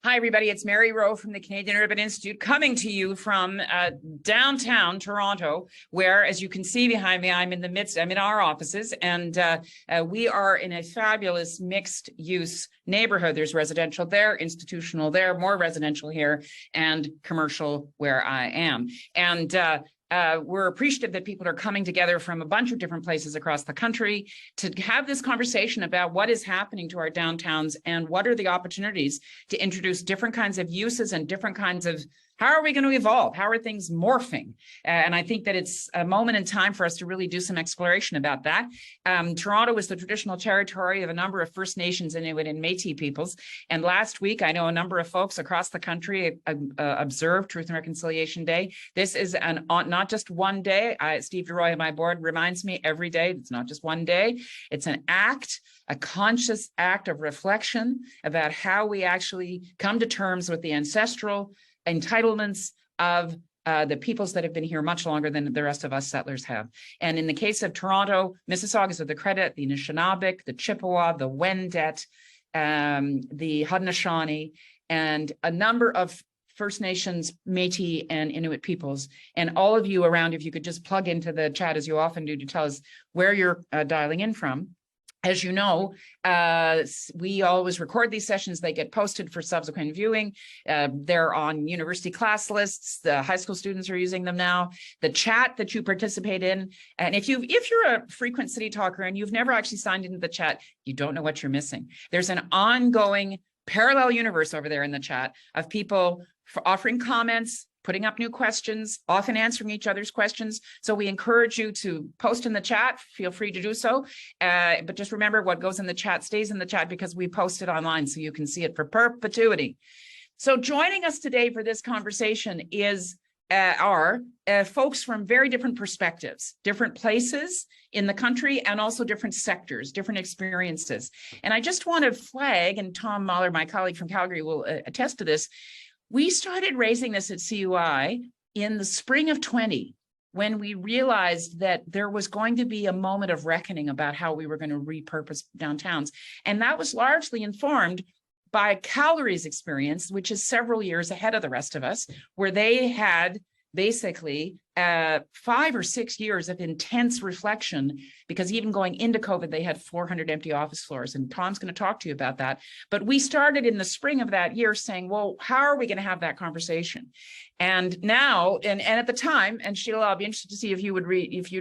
Hi, everybody. It's Mary Rowe from the Canadian Urban Institute coming to you from downtown Toronto, where, as you can see behind me, I'm in our offices, and we are in a fabulous mixed use neighborhood. There's residential there, institutional there, more residential here, and commercial where I am. And we're appreciative that people are coming together from a bunch of different places across the country to have this conversation about what is happening to our downtowns and what are the opportunities to introduce different kinds of uses and different kinds of how are we going to evolve? How are things morphing? And I think that it's a moment in time for us to really do some exploration about that. Toronto is the traditional territory of a number of First Nations, Inuit, and Métis peoples. And last week, I know a number of folks across the country observed Truth and Reconciliation Day. This is not just one day. Steve DeRoy on my board reminds me every day, it's not just one day. It's an act, a conscious act of reflection about how we actually come to terms with the ancestral entitlements of the peoples that have been here much longer than the rest of us settlers have. And in the case of Toronto, Mississaugas of the Credit, the Anishinaabe, the Chippewa, the Wendat, the Haudenosaunee, and a number of First Nations, Métis, and Inuit peoples. And all of you around, if you could just plug into the chat, as you often do, to tell us where you're dialing in from. As you know, we always record these sessions. They get posted for subsequent viewing. They're on university class lists. The high school students are using them now. The chat that you participate in, and if you're a frequent City Talker and you've never actually signed into the chat, you don't know what you're missing. There's an ongoing parallel universe over there in the chat of people offering comments, putting up new questions, often answering each other's questions. So we encourage you to post in the chat. Feel free to do so. But just remember, what goes in the chat stays in the chat because we post it online so you can see it for perpetuity. So joining us today for this conversation are folks from very different perspectives, different places in the country, and also different sectors, different experiences. And I just want to flag, and Thom Mahler, my colleague from Calgary, will attest to this. We started raising this at CUI in the spring of 20, when we realized that there was going to be a moment of reckoning about how we were going to repurpose downtowns. And that was largely informed by Calgary's experience, which is several years ahead of the rest of us, where they had basically 5 or 6 years of intense reflection, because even going into COVID, they had 400 empty office floors. And Thom's going to talk to you about that. But we started in the spring of that year saying, well, how are we going to have that conversation? And now, and at the time, and Sheila, I'll be interested to see if you'd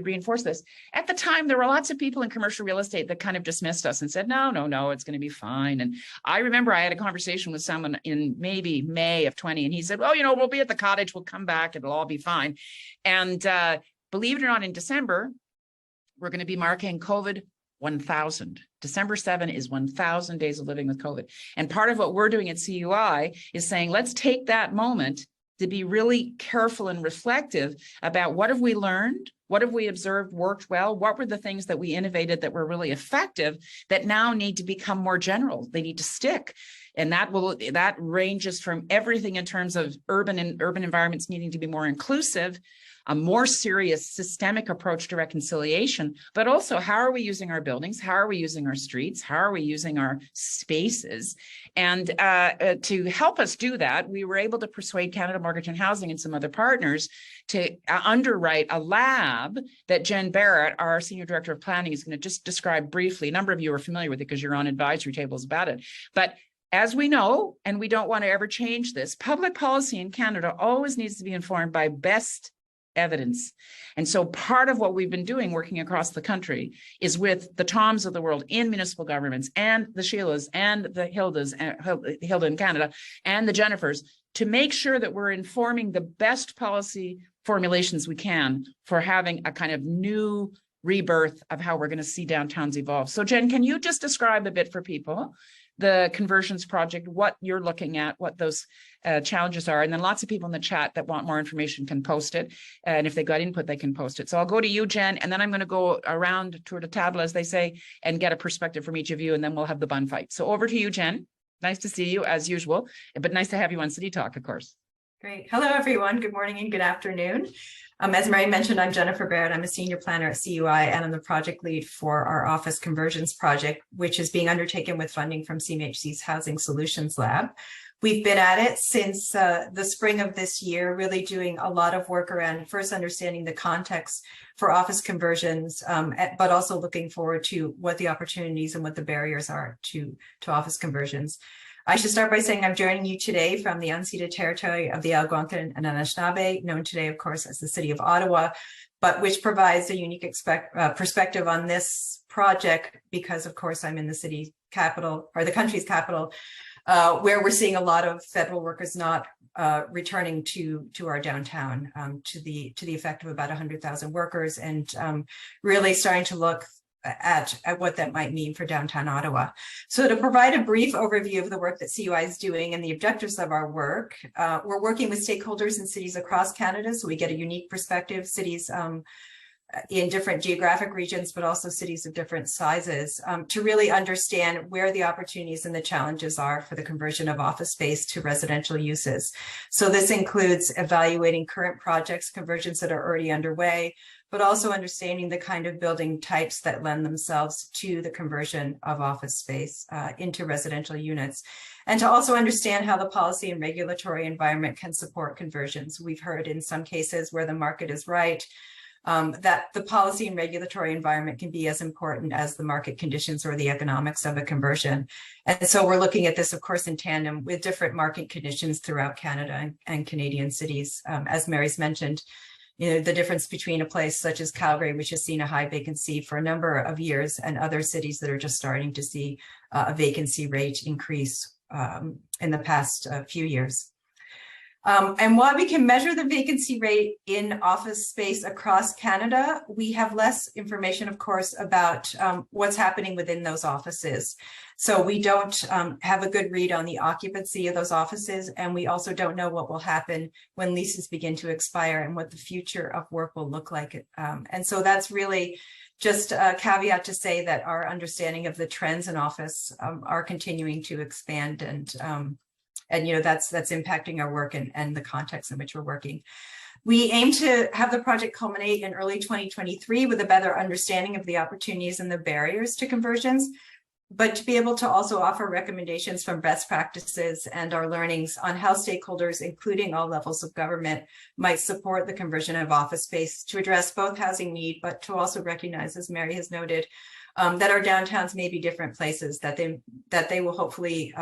reinforce this. At the time, there were lots of people in commercial real estate that kind of dismissed us and said, no, it's going to be fine. And I remember I had a conversation with someone in maybe May of 20, and he said, well, we'll be at the cottage, we'll come back, it'll all be fine. And believe it or not, in December, we're going to be marking COVID 1,000. December 7 is 1,000 days of living with COVID. And part of what we're doing at CUI is saying, let's take that moment to be really careful and reflective about what have we learned, what have we observed worked well, what were the things that we innovated that were really effective that now need to become more general, they need to stick. And that ranges from everything in terms of urban environments needing to be more inclusive, a more serious systemic approach to reconciliation, but also how are we using our buildings? How are we using our streets? How are we using our spaces? And to help us do that, we were able to persuade Canada Mortgage and Housing and some other partners to underwrite a lab that Jen Barrett, our Senior Director of Planning, is going to just describe briefly. A number of you are familiar with it because you're on advisory tables about it. But as we know, and we don't want to ever change this, public policy in Canada always needs to be informed by best evidence. And so part of what we've been doing working across the country is with the Thoms of the world in municipal governments and the Sheilas and the Hildes, Hilde in Canada, and the Jennifers to make sure that we're informing the best policy formulations we can for having a kind of new rebirth of how we're going to see downtowns evolve. So Jen, can you just describe a bit for people the Conversions Project, what you're looking at, what those challenges are, and then lots of people in the chat that want more information can post it, and if they got input, they can post it. So I'll go to you, Jen, and then I'm going to go around tour de table, as they say, and get a perspective from each of you, and then we'll have the bun fight. So over to you, Jen. Nice to see you, as usual, but nice to have you on City Talk, of course. Great. Hello, everyone. Good morning and good afternoon. As Mary mentioned, I'm Jennifer Barrett. I'm a senior planner at CUI, and I'm the project lead for our office conversions project, which is being undertaken with funding from CMHC's Housing Solutions Lab. We've been at it since the spring of this year, really doing a lot of work around first understanding the context for office conversions, but also looking forward to what the opportunities and what the barriers are to office conversions. I should start by saying I'm joining you today from the unceded territory of the Algonquin and Anishinaabe, known today, of course, as the City of Ottawa, but which provides a unique perspective on this project because, of course, I'm in the city capital, or the country's capital, where we're seeing a lot of federal workers not returning to our downtown, to the effect of about 100,000 workers, and really starting to look at what that might mean for downtown Ottawa. So to provide a brief overview of the work that CUI is doing and the objectives of our work, we're working with stakeholders in cities across Canada, so we get a unique perspective, cities in different geographic regions, but also cities of different sizes, to really understand where the opportunities and the challenges are for the conversion of office space to residential uses. So this includes evaluating current projects, conversions that are already underway, but also understanding the kind of building types that lend themselves to the conversion of office space into residential units, and to also understand how the policy and regulatory environment can support conversions. We've heard in some cases where the market is right, that the policy and regulatory environment can be as important as the market conditions or the economics of a conversion. And so we're looking at this, of course, in tandem with different market conditions throughout Canada and Canadian cities. As Mary's mentioned, the difference between a place such as Calgary, which has seen a high vacancy for a number of years, and other cities that are just starting to see a vacancy rate increase in the past few years. And while we can measure the vacancy rate in office space across Canada, we have less information, of course, about what's happening within those offices. So we don't have a good read on the occupancy of those offices, and we also don't know what will happen when leases begin to expire and what the future of work will look like. And so that's really just a caveat to say that our understanding of the trends in office are continuing to expand, and that's impacting our work and the context in which we're working. We aim to have the project culminate in early 2023 with a better understanding of the opportunities and the barriers to conversions, but to be able to also offer recommendations from best practices and our learnings on how stakeholders, including all levels of government, might support the conversion of office space to address both housing need, but to also recognize, as Mary has noted, that our downtowns may be different places, that they will hopefully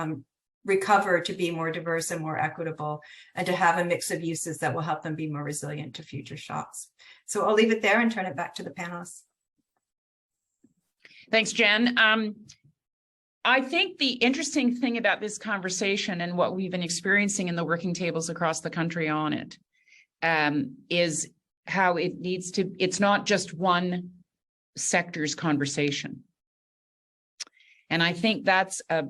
recover to be more diverse and more equitable, and to have a mix of uses that will help them be more resilient to future shocks. So I'll leave it there and turn it back to the panelists. Thanks, Jen. I think the interesting thing about this conversation and what we've been experiencing in the working tables across the country on it is how it needs to, it's not just one sector's conversation. And I think that's a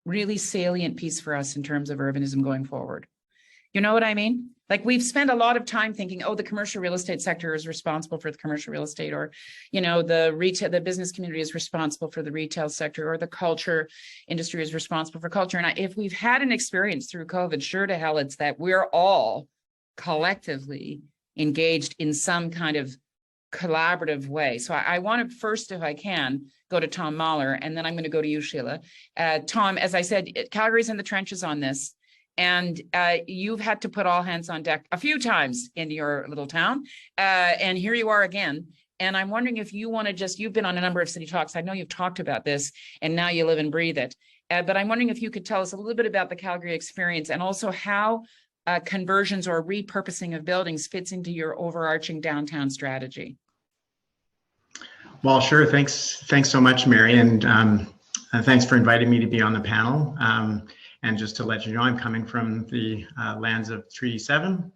really salient piece for us in terms of urbanism going forward. You know what I mean? Like, we've spent a lot of time thinking, oh, the commercial real estate sector is responsible for the commercial real estate, or, the business community is responsible for the retail sector, or the culture industry is responsible for culture. And if we've had an experience through COVID, sure to hell, it's that we're all collectively engaged in some kind of collaborative way. So I want to first, if I can, go to Thom Mahler, and then I'm going to go to you, Sheila. Thom, as I said, Calgary's in the trenches on this. And you've had to put all hands on deck a few times in your little town. And here you are again. And I'm wondering if you want to you've been on a number of city talks. I know you've talked about this, and now you live and breathe it. But I'm wondering if you could tell us a little bit about the Calgary experience, and also how conversions or repurposing of buildings fits into your overarching downtown strategy. Well, sure. Thanks so much, Mary. And thanks for inviting me to be on the panel. And just to let you know, I'm coming from the lands of Treaty 7,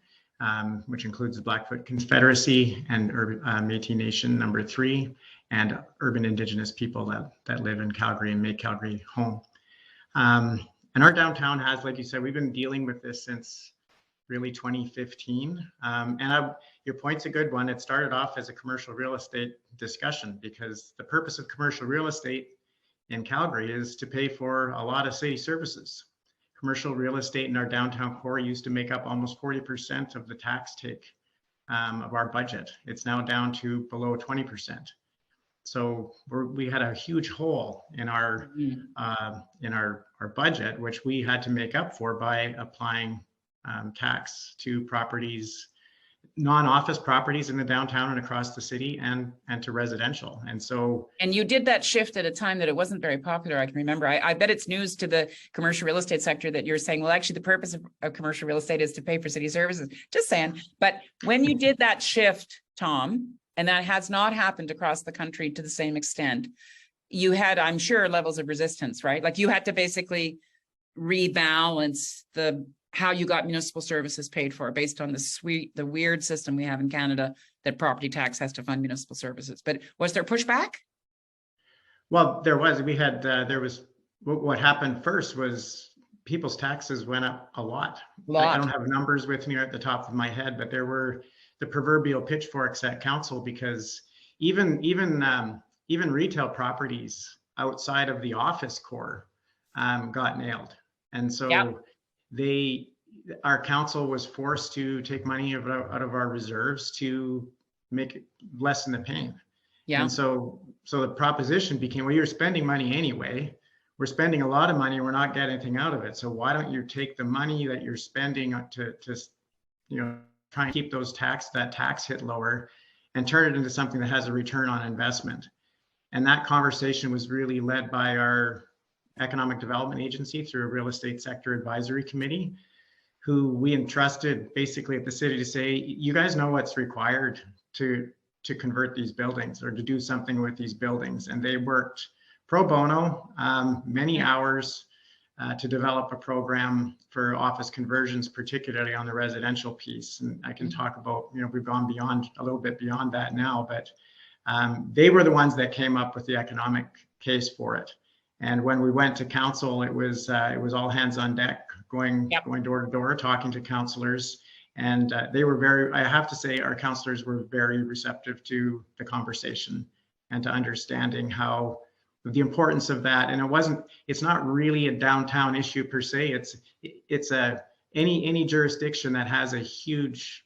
which includes the Blackfoot Confederacy and Métis Nation number 3, and urban Indigenous people that live in Calgary and make Calgary home. And our downtown has, like you said, we've been dealing with this since really 2015. Your point's a good one. It started off as a commercial real estate discussion, because the purpose of commercial real estate in Calgary is to pay for a lot of city services. Commercial real estate in our downtown core used to make up almost 40% of the tax take of our budget. It's now down to below 20%. So we had a huge hole in our budget, which we had to make up for by applying tax to properties, non-office properties in the downtown and across the city, and to residential. And so, and you did that shift at a time that it wasn't very popular. I can remember. I bet it's news to the commercial real estate sector that you're saying, well, actually the purpose of commercial real estate is to pay for city services. Just saying. But when you did that shift, Thom, and that has not happened across the country to the same extent, you had, I'm sure, levels of resistance, right? Like you had to basically rebalance how you got municipal services paid for based on the weird system we have in Canada that property tax has to fund municipal services. But was there pushback? Well, there was. We had what happened first was people's taxes went up a lot. I don't have numbers with me at the top of my head, but there were the proverbial pitchforks at council, because even retail properties outside of the office core got nailed. And so our council was forced to take money out of our reserves to make it lessen the pain. Yeah. And so the proposition became, well, you're spending money anyway. We're spending a lot of money. We're not getting anything out of it. So why don't you take the money that you're spending to try and keep that tax hit lower and turn it into something that has a return on investment? And that conversation was really led by our Economic Development Agency through a real estate sector advisory committee, who we entrusted basically at the city to say, you guys know what's required to convert these buildings or to do something with these buildings. And they worked pro bono, many hours to develop a program for office conversions, particularly on the residential piece. And I can talk about, we've gone a little bit beyond that now, but they were the ones that came up with the economic case for it. And when we went to council, it was all hands on deck, going door to door, talking to councillors. And they were I have to say, our councillors were very receptive to the conversation and to understanding the importance of that. And it's not really a downtown issue per se. It's any jurisdiction that has a huge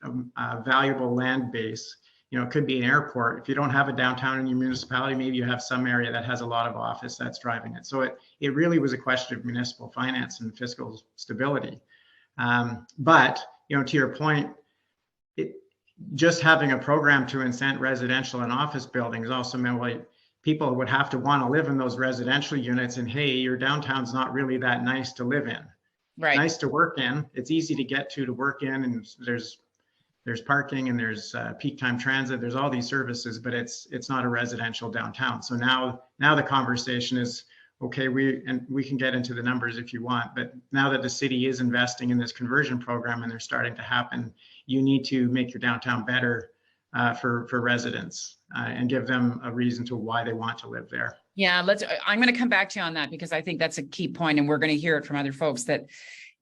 valuable land base. It could be an airport. If you don't have a downtown in your municipality, maybe you have some area that has a lot of office that's driving it. So it really was a question of municipal finance and fiscal stability. But to your point, just having a program to incent residential and office buildings also meant people would have to want to live in those residential units. And hey, your downtown's not really that nice to live in. Right. Nice to work in. It's easy to get to work in, and there's parking and there's peak time transit. There's all these services, but it's not a residential downtown. So now the conversation is, okay, we can get into the numbers if you want, but now that the city is investing in this conversion program and they're starting to happen, you need to make your downtown better for residents and give them a reason to why they want to live there. Yeah, I'm going to come back to you on that, because I think that's a key point, and we're going to hear it from other folks that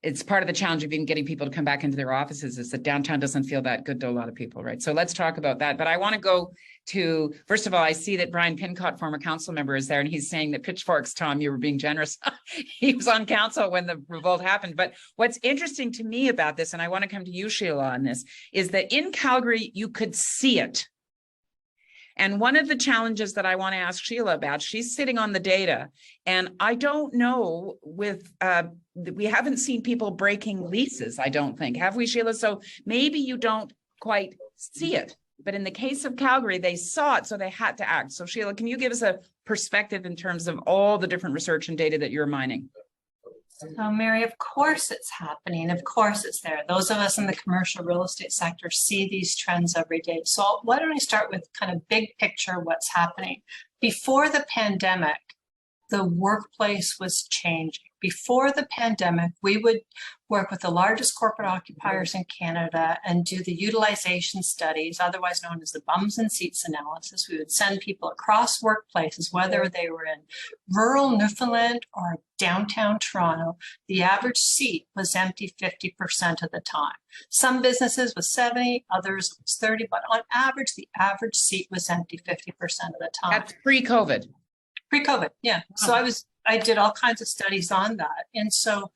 it's part of the challenge of even getting people to come back into their offices is that downtown doesn't feel that good to a lot of people, right? So let's talk about that. But I want to go to, first of all, I see that Brian Pincott, former council member, is there, and he's saying that pitchforks, Thom, you were being generous. He was on council when the revolt happened. But what's interesting to me about this, and I want to come to you, Sheila, on this, is that in Calgary, you could see it. And one of the challenges that I want to ask Sheila about, she's sitting on the data, and I don't know we haven't seen people breaking leases, I don't think. Have we, Sheila? So maybe you don't quite see it, but in the case of Calgary, they saw it, so they had to act. So Sheila, can you give us a perspective in terms of all the different research and data that you're mining? So Mary, of course it's happening. Of course it's there. Those of us in the commercial real estate sector see these trends every day. So why don't I start with kind of big picture what's happening? Before the pandemic, the workplace was changing. Before the pandemic, we would work with the largest corporate occupiers in Canada and do the utilization studies, otherwise known as the bums and seats analysis. We would send people across workplaces, whether they were in rural Newfoundland or downtown Toronto. The average seat was empty 50% of the time. Some businesses was 70, others was 30, but on average, the average seat was empty 50% of the time. That's pre-COVID. Pre-COVID, yeah. So I did all kinds of studies on that. And so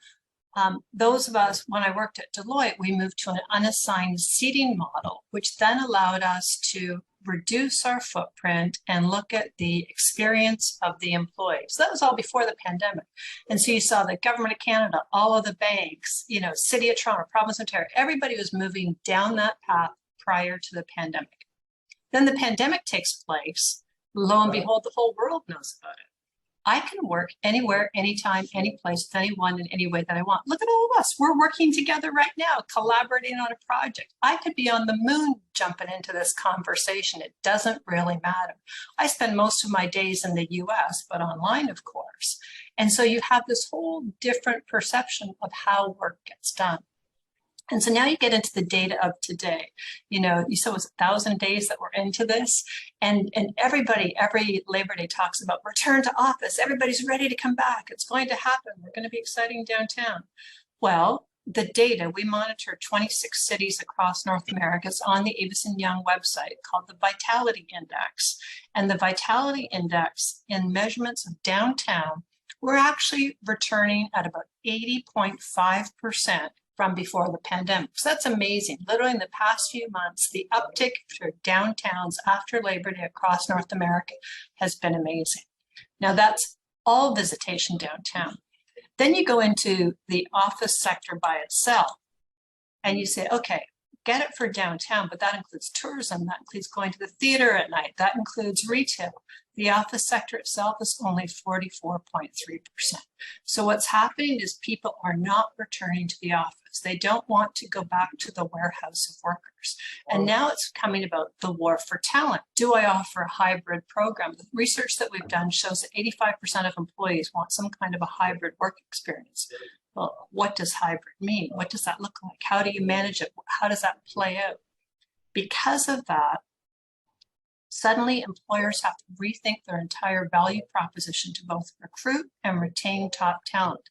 those of us, when I worked at Deloitte, we moved to an unassigned seating model, which then allowed us to reduce our footprint and look at the experience of the employees. That was all before the pandemic. And so you saw the Government of Canada, all of the banks, you know, City of Toronto, Province of Ontario, everybody was moving down that path prior to the pandemic. Then the pandemic takes place. Lo and behold, the whole world knows about it. I can work anywhere, anytime, any place, with anyone in any way that I want. Look at all of us. We're working together right now, collaborating on a project. I could be on the moon jumping into this conversation. It doesn't really matter. I spend most of my days in the US, but online, of course. And so you have this whole different perception of how work gets done. And so now you get into the data of today. You know, you saw it was 1,000 days that we're into this. And everybody, every Labor Day talks about return to office. Everybody's ready to come back. It's going to happen. We're going to be exciting downtown. Well, the data, we monitor 26 cities across North America. It's on the Avison Young website called the Vitality Index. And the Vitality Index in measurements of downtown, we're actually returning at about 80.5% from before the pandemic. So that's amazing. Literally in the past few months, the uptick for downtowns after Labor Day across North America has been amazing. Now that's all visitation downtown. Then you go into the office sector by itself and you say, okay, get it for downtown, but that includes tourism, that includes going to the theater at night, that includes retail. The office sector itself is only 44.3%. So what's happening is people are not returning to the office. They don't want to go back to the warehouse of workers. And now it's coming about the war for talent. Do I offer a hybrid program? The research that we've done shows that 85% of employees want some kind of a hybrid work experience. Well, what does hybrid mean? What does that look like? How do you manage it? How does that play out? Because of that, suddenly employers have to rethink their entire value proposition to both recruit and retain top talent.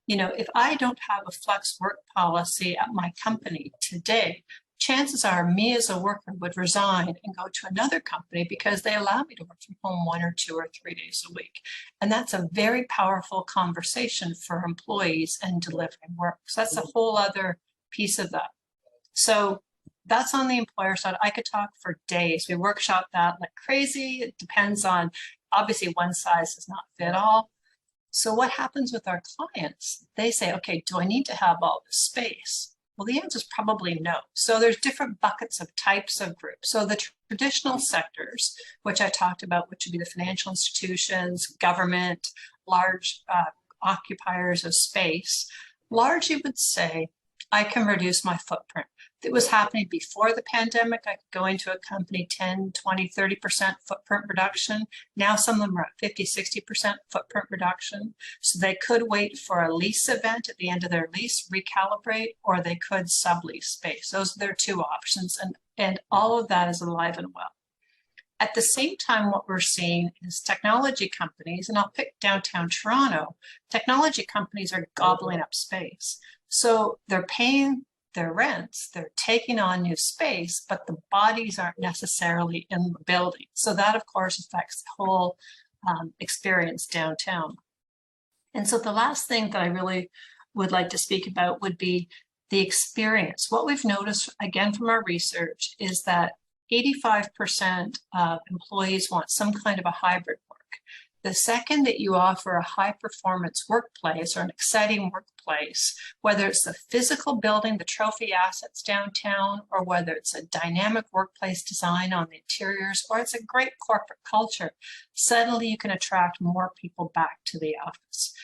You know, if I don't have a flex work policy at my company today, chances are me as a worker would resign and go to another company because they allow me to work from home 1 or 2 or 3 days a week. And that's a very powerful conversation for employees and delivering work. So that's a whole other piece of that. So that's on the employer side. I could talk for days. We workshop that like crazy. It depends on, obviously one size does not fit all. So what happens with our clients? They say, okay, do I need to have all this space? Well, the answer is probably no. So there's different buckets of types of groups. So the traditional sectors, which I talked about, which would be the financial institutions, government, large occupiers of space, largely would say, I can reduce my footprint. It was happening before the pandemic. I could go into a company 10, 20, 30% footprint reduction. Now some of them are at 50, 60% footprint reduction. So they could wait for a lease event at the end of their lease, recalibrate, or they could sublease space. Those are their two options. And all of that is alive and well. At the same time, what we're seeing is technology companies, and I'll pick downtown Toronto, technology companies are gobbling up space. So they're paying their rents, they're taking on new space, but the bodies aren't necessarily in the building. So that, of course, affects the whole experience downtown. And so the last thing that I really would like to speak about would be the experience. What we've noticed, again, from our research is that 85% of employees want some kind of a hybrid work. The second that you offer a high performance workplace or an exciting workplace, whether it's the physical building, the trophy assets downtown, or whether it's a dynamic workplace design on the interiors, or it's a great corporate culture, suddenly you can attract more people back to the office.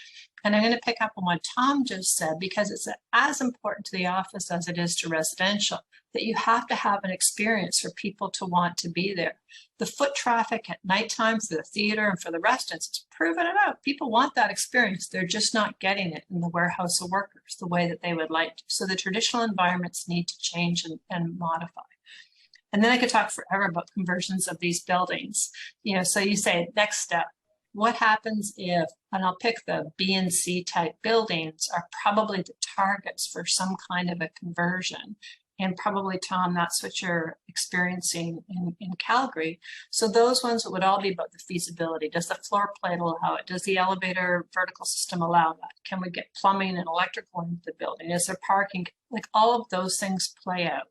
And I'm going to pick up on what Thom just said, because it's as important to the office as it is to residential, that you have to have an experience for people to want to be there. The foot traffic at nighttime for the theater and for the restaurants, it's proven it out. People want that experience. They're just not getting it in the warehouse of workers the way that they would like to. So the traditional environments need to change and modify. And then I could talk forever about conversions of these buildings. You know, so you say, next step. What happens if, and I'll pick the B and C type buildings are probably the targets for some kind of a conversion. And probably, Thom, that's what you're experiencing in Calgary. So those ones would all be about the feasibility. Does the floor plate allow it? Does the elevator vertical system allow that? Can we get plumbing and electrical into the building? Is there parking? Like all of those things play out.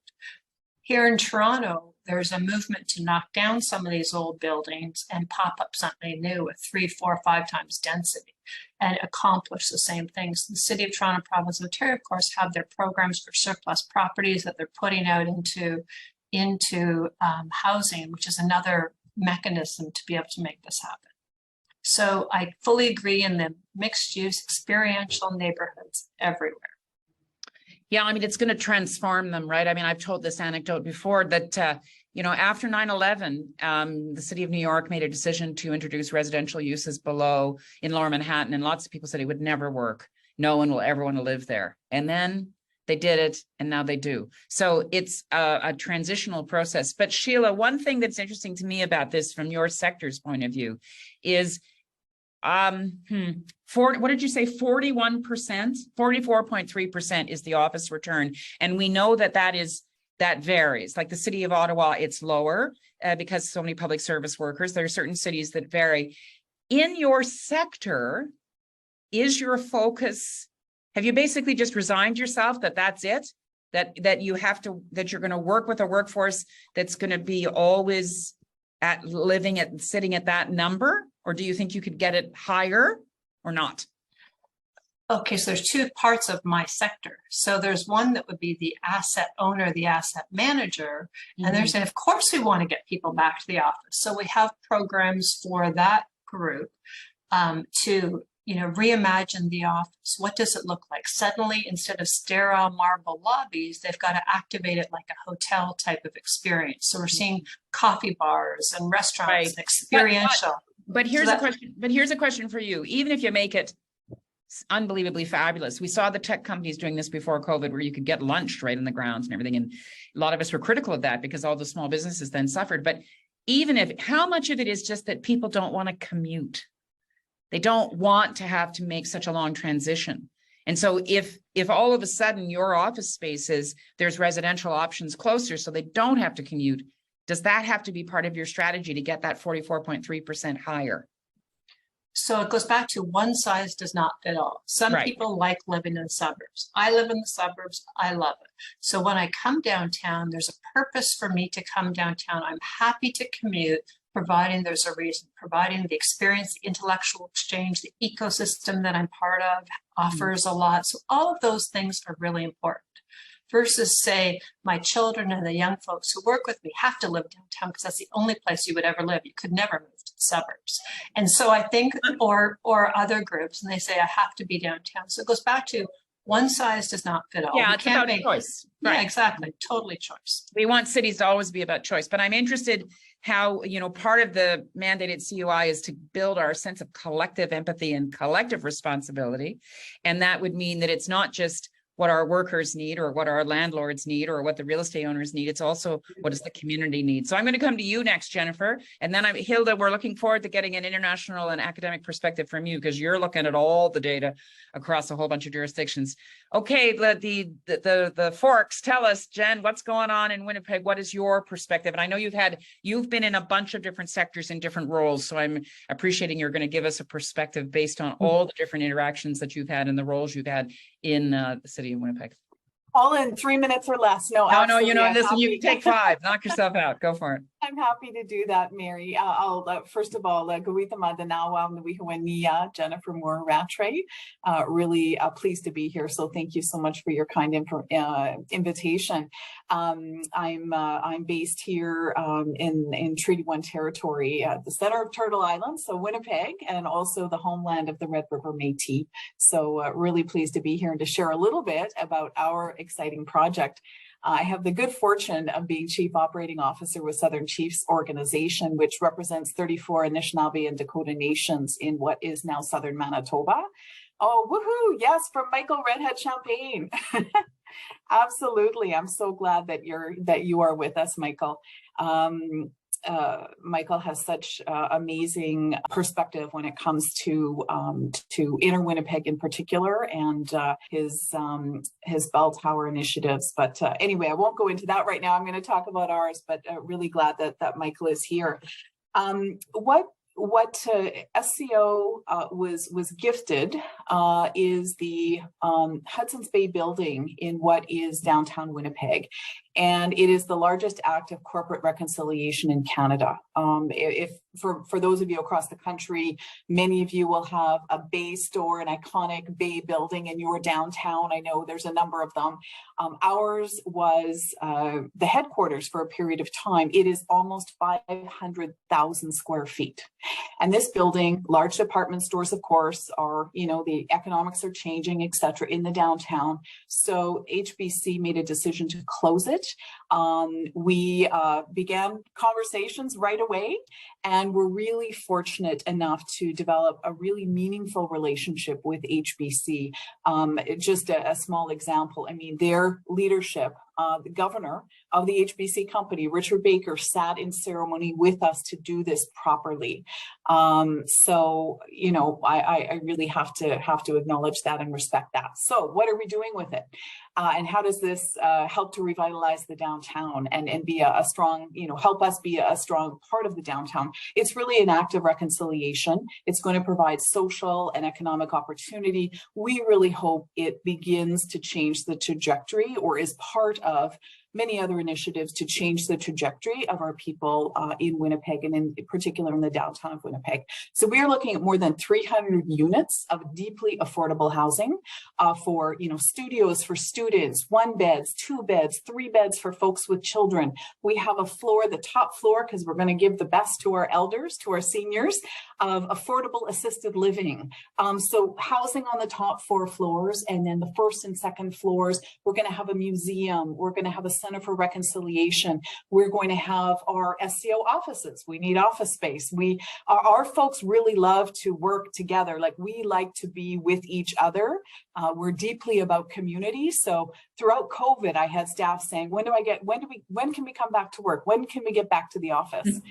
Here in Toronto, there's a movement to knock down some of these old buildings and pop up something new with 3, 4, 5 times density and accomplish the same things. The City of Toronto, Province of Ontario, of course, have their programs for surplus properties that they're putting out into housing, which is another mechanism to be able to make this happen. So I fully agree in the mixed use experiential neighborhoods everywhere. Yeah, I mean, it's going to transform them, right? I mean, I've told this anecdote before that, you know, after 9/11, the city of New York made a decision to introduce residential uses below in Lower Manhattan. And lots of people said it would never work. No one will ever want to live there. And then they did it, and now they do. So it's a transitional process. But Sheila, one thing that's interesting to me about this from your sector's point of view is, what did you say? 41%, 44.3% is the office return. And we know that that varies. Like the city of Ottawa, it's lower because so many public service workers. There are certain cities that vary. In your sector, is your focus, have you basically just resigned yourself that that's it? That you have to, that you're going to work with a workforce that's going to be always sitting at that number? Or do you think you could get it higher or not? Okay, so there's two parts of my sector. So there's one that would be the asset owner, the asset manager, and they're saying, of course, we want to get people back to the office. So we have programs for that group to, you know, reimagine the office. What does it look like? Suddenly, instead of sterile marble lobbies, they've got to activate it like a hotel type of experience. So we're seeing coffee bars and restaurants, and experiential. But here's a question. But here's a question for you. Even if you make it unbelievably fabulous, we saw the tech companies doing this before COVID, where you could get lunch right in the grounds and everything. And a lot of us were critical of that because all the small businesses then suffered. But even if, how much of it is just that people don't want to commute? They don't want to have to make such a long transition. And so if all of a sudden your office spaces, there's residential options closer so they don't have to commute, does that have to be part of your strategy to get that 44.3% higher? So it goes back to one size does not fit all. Some people like living in the suburbs. I live in the suburbs. I love it. So when I come downtown, there's a purpose for me to come downtown. I'm happy to commute, providing there's a reason, providing the experience, the intellectual exchange, the ecosystem that I'm part of offers a lot. So all of those things are really important. Versus say my children and the young folks who work with me have to live downtown because that's the only place you would ever live. You could never move to the suburbs. And so I think, or other groups, and they say I have to be downtown. So it goes back to one size does not fit all. Yeah, it's about choice. Yeah, exactly. Totally choice. We want cities to always be about choice, but I'm interested how, you know, part of the mandate at CUI is to build our sense of collective empathy and collective responsibility. And that would mean that it's not just what our workers need or what our landlords need or what the real estate owners need. It's also what does the community need. So I'm going to come to you next, Jennifer. And then Hilde, we're looking forward to getting an international and academic perspective from you because you're looking at all the data across a whole bunch of jurisdictions. Okay, the Forks, tell us, Jen, what's going on in Winnipeg? What is your perspective? And I know you've been in a bunch of different sectors in different roles. So I'm appreciating you're going to give us a perspective based on all the different interactions that you've had and the roles you've had in the city of Winnipeg. All in 3 minutes or less. No, you know, listen, you can take 5, knock yourself out, go for it. I'm happy to do that, Mary. I'll first of all, Gawitha Madanawa, Nawihawania, Jennifer Moore Rattray. Really pleased to be here. So thank you so much for your kind invitation. I'm based here in Treaty 1 territory at the center of Turtle Island, so Winnipeg, and also the homeland of the Red River Métis. So really pleased to be here and to share a little bit about our exciting project. I have the good fortune of being Chief Operating Officer with Southern Chiefs Organization, which represents 34 Anishinaabe and Dakota nations in what is now Southern Manitoba. Oh, woohoo! Yes, from Michael Redhead Champagne. Absolutely. I'm so glad that you are with us, Michael. Michael has such amazing perspective when it comes to Inner Winnipeg in particular and his bell tower initiatives. But anyway, I won't go into that right now. I'm going to talk about ours, but really glad that Michael is here. What SCO was gifted is the Hudson's Bay building in what is downtown Winnipeg. and it is the largest act of corporate reconciliation in Canada. If for those of you across the country, many of you will have a Bay store, an iconic Bay building in your downtown. I know there's a number of them. Ours was the headquarters for a period of time. It is almost 500,000 square feet. And this building, large department stores, of course, are, you know, the economics are changing, et cetera, in the downtown. So HBC made a decision to close it. We began conversations right away, and we're really fortunate enough to develop a really meaningful relationship with HBC. Just a small example, I mean, their leadership, the governor of the HBC company, Richard Baker, sat in ceremony with us to do this properly. So, you know, I really have to acknowledge that and respect that. So what are we doing with it? And how does this help to revitalize the downtown and be a strong, you know, help us be a strong part of the downtown? It's really an act of reconciliation. It's going to provide social and economic opportunity. We really hope it begins to change the trajectory, or is part of many other initiatives to change the trajectory of our people in Winnipeg, and in particular in the downtown of Winnipeg. So we are looking at more than 300 units of deeply affordable housing for, you know, studios for students, 1 beds, 2 beds, 3 beds for folks with children. We have a floor, the top floor, because we're going to give the best to our elders, to our seniors, of affordable assisted living. So housing on the top 4 floors, and then the first and second floors, we're going to have a museum. We're going to have a Center for Reconciliation. We're going to have our SCO offices. We need office space. Our folks really love to work together. Like, we like to be with each other. We're deeply about community. So throughout COVID, I had staff saying, when can we come back to work? When can we get back to the office?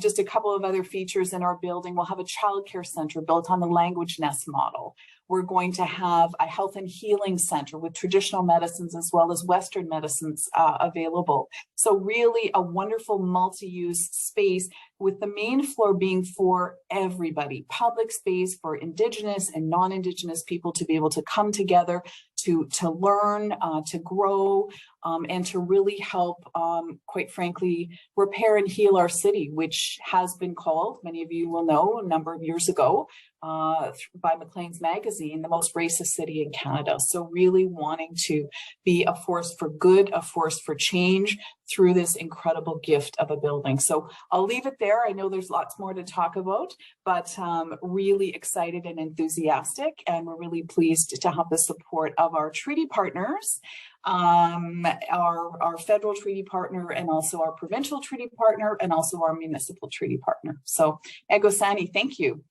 Just a couple of other features in our building. We'll have a childcare center built on the language nest model. We're going to have a health and healing center with traditional medicines as well as Western medicines available. So really a wonderful multi-use space, with the main floor being for everybody, public space for Indigenous and non-Indigenous people to be able to come together, to learn, to grow, and to really help, quite frankly, repair and heal our city, which has been called, many of you will know, a number of years ago, by Maclean's magazine, the most racist city in Canada. So really wanting to be a force for good, a force for change through this incredible gift of a building. So I'll leave it there. I know there's lots more to talk about, but really excited and enthusiastic, and we're really pleased to have the support of our treaty partners, our federal treaty partner, and also our provincial treaty partner, and also our municipal treaty partner. So Egosani, thank you.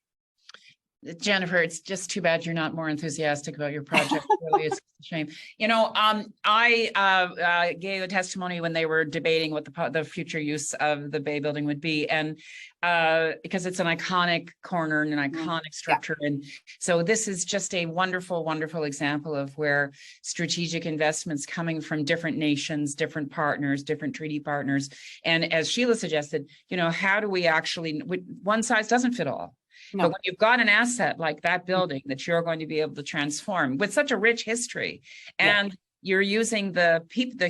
Jennifer, it's just too bad you're not more enthusiastic about your project. Really, it's a shame. You know, I gave a testimony when they were debating what the future use of the Bay building would be, and because it's an iconic corner and an iconic structure, and so this is just a wonderful, wonderful example of where strategic investments coming from different nations, different partners, different treaty partners, and as Sheila suggested, you know, how do we actually? One size doesn't fit all. No. But when you've got an asset like that building that you're going to be able to transform with such a rich history, and you're using the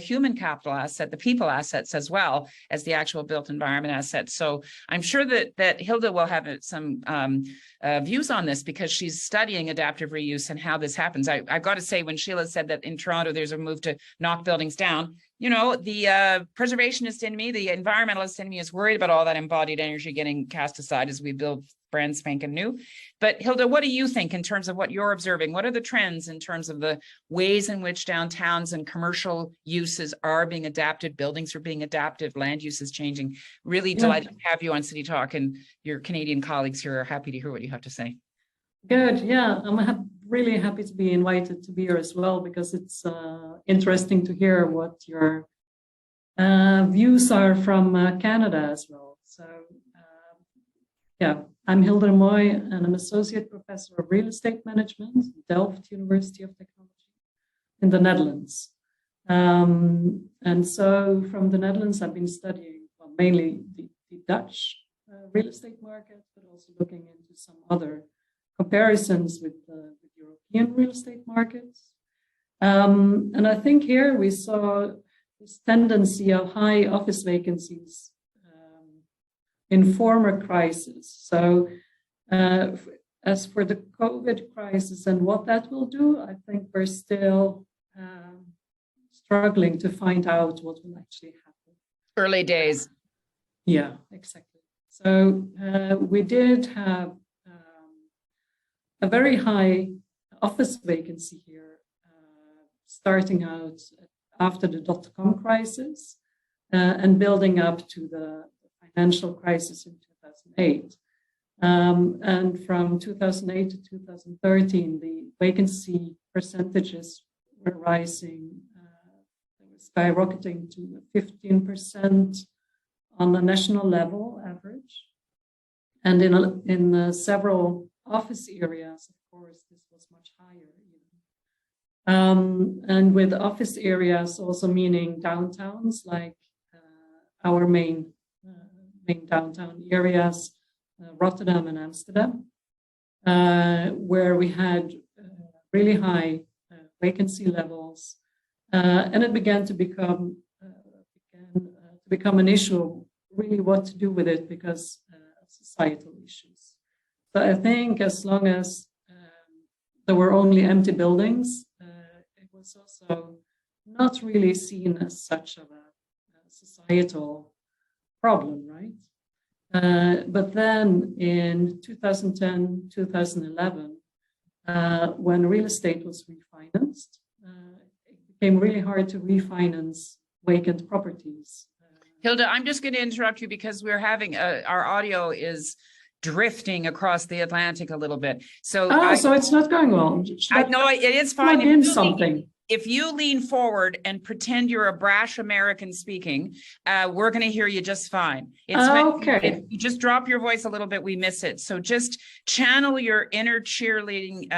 human capital asset, the people assets, as well as the actual built environment assets. So I'm sure that Hilde will have some views on this, because she's studying adaptive reuse and how this happens. I've got to say, when Sheila said that in Toronto there's a move to knock buildings down, you know, the preservationist in me, the environmentalist in me, is worried about all that embodied energy getting cast aside as we build brand spanking new. But Hilde, what do you think in terms of what you're observing? What are the trends in terms of the ways in which downtowns and commercial uses are being adapted, buildings are being adapted, land use is changing? Really delighted to have you on City Talk, and your Canadian colleagues here are happy to hear what you have to say. Good, yeah, I'm really happy to be invited to be here as well, because it's interesting to hear what your views are from Canada as well. So yeah, I'm Hilde Remøy, and I'm Associate Professor of Real Estate Management at Delft University of Technology in the Netherlands. And so from the Netherlands, I've been studying, well, mainly the Dutch real estate market, but also looking into some other comparisons with European real estate markets. And I think here we saw this tendency of high office vacancies in former crises. So as for the COVID crisis and what that will do, I think we're still struggling to find out what will actually happen. Early days. Yeah, exactly. So we did have a very high office vacancy here, starting out after the dot-com crisis and building up to the financial crisis in 2008. And from 2008 to 2013, the vacancy percentages were rising, skyrocketing to 15% on the national level average. And in several office areas, of course, this was much higher. And with office areas also meaning downtowns, like our main downtown areas, Rotterdam and Amsterdam, where we had really high vacancy levels, and it began to become an issue, really what to do with it because of societal issues. So I think as long as there were only empty buildings, it was also not really seen as such of a societal problem, right? But then in 2010, 2011, when real estate was refinanced, it became really hard to refinance vacant properties. Hilde, I'm just going to interrupt you because we're having our audio is drifting across the Atlantic a little bit. So so it's not going well. I know it is fine. Plug in something. If you lean forward and pretend you're a brash American speaking, we're going to hear you just fine. Okay. If you just drop your voice a little bit, we miss it. So just channel your inner cheerleading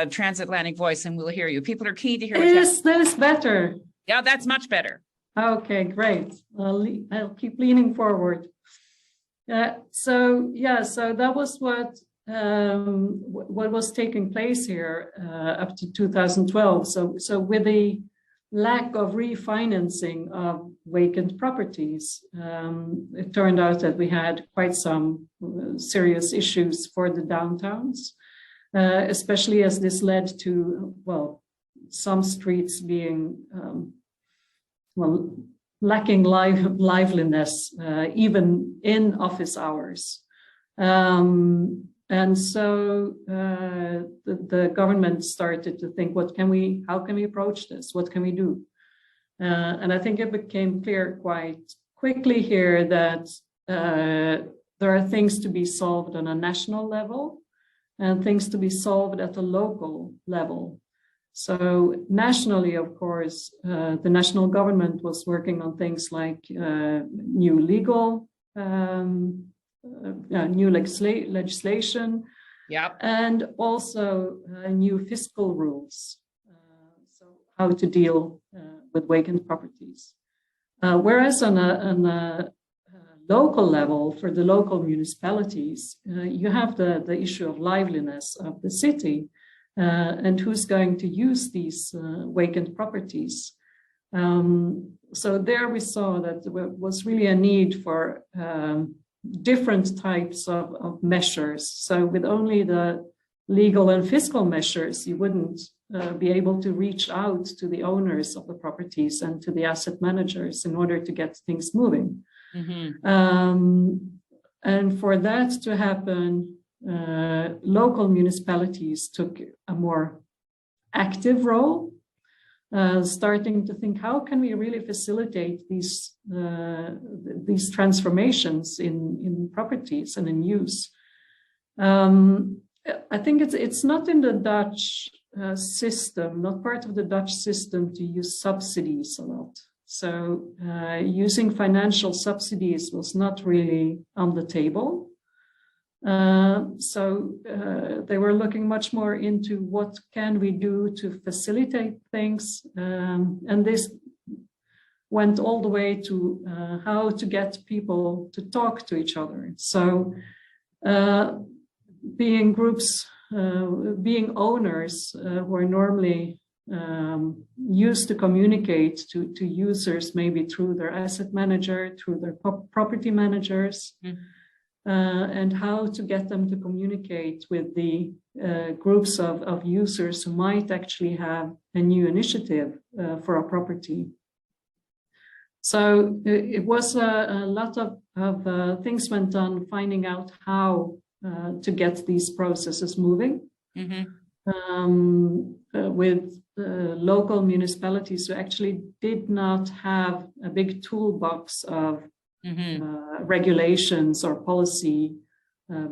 transatlantic voice and we'll hear you. People are keen to hear what you have. Is this better? Yeah, that's much better. Okay, great. I'll keep leaning forward. So that was what was taking place here up to 2012. So with the lack of refinancing of vacant properties, it turned out that we had quite some serious issues for the downtowns, especially as this led to, some streets being lacking liveliness, even in office hours. And so the government started to think, how can we approach this? What can we do? And I think it became clear quite quickly here that there are things to be solved on a national level and things to be solved at a local level. So nationally, of course, the national government was working on things like new legislation, and also new fiscal rules. So how to deal with vacant properties. Whereas on a local level, for the local municipalities, you have the issue of liveliness of the city. And who's going to use these vacant properties. So there we saw that there was really a need for different types of measures. So with only the legal and fiscal measures, you wouldn't be able to reach out to the owners of the properties and to the asset managers in order to get things moving. Mm-hmm. And for that to happen, local municipalities took a more active role, starting to think, how can we really facilitate these transformations in properties and in use? I think it's not in the Dutch system, not part of the Dutch system to use subsidies a lot. So using financial subsidies was not really on the table. So they were looking much more into what can we do to facilitate things. And this went all the way to how to get people to talk to each other. So being groups, being owners who are normally used to communicate to users, maybe through their asset manager, through their property managers, and how to get them to communicate with the groups of users who might actually have a new initiative for a property. So it was a lot of things went on finding out how to get these processes moving. With local municipalities who actually did not have a big toolbox of regulations or policy